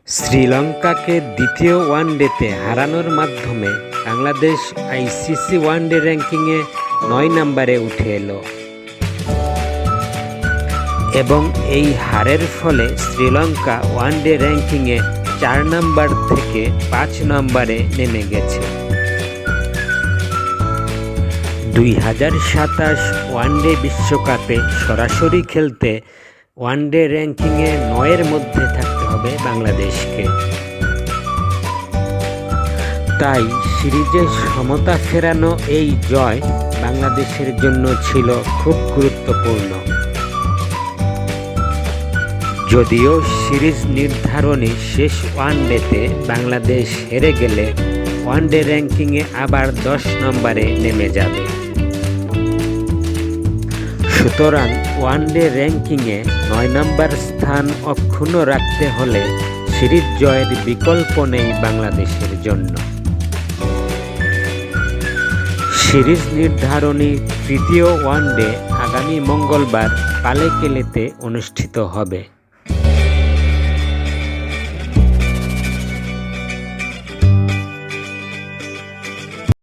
শ্রীলঙ্কাকে দ্বিতীয় ওয়ানডেতে হারানোর মাধ্যমে বাংলাদেশ আইসিসি ওয়ানডে র্যাঙ্কিংয়ে ৯ নম্বরে উঠে এলো এবং এই হারের ফলে শ্রীলঙ্কা ওয়ানডে র্যাঙ্কিংয়ে ৪ নম্বর থেকে ৫ নম্বরে নেমে গেছে। ২০২৭ ওয়ানডে বিশ্বকাপে সরাসরি খেলতে ওয়ানডে র্যাঙ্কিংয়ে ৯-এর মধ্যে থাকতে হবে বাংলাদেশকে। তাই সিরিজে সমতা ফেরানো এই জয় বাংলাদেশের জন্য ছিল খুব গুরুত্বপূর্ণ। যদিও সিরিজ নির্ধারণী শেষ ওয়ানডেতে বাংলাদেশ হেরে গেলে ওয়ানডে র্যাঙ্কিংয়ে আবার ১০ নম্বরে নেমে যাবে। সুতরাং ওয়ানডে র্যাঙ্কিংয়ে ৯ নম্বর স্থান অক্ষুণ্ণ রাখতে হলে সিরিজ জয়ের বিকল্প নেই বাংলাদেশের জন্য। সিরিজ নির্ধারণী তৃতীয় ওয়ানডে আগামী মঙ্গলবার পালেকেলেতে অনুষ্ঠিত হবে।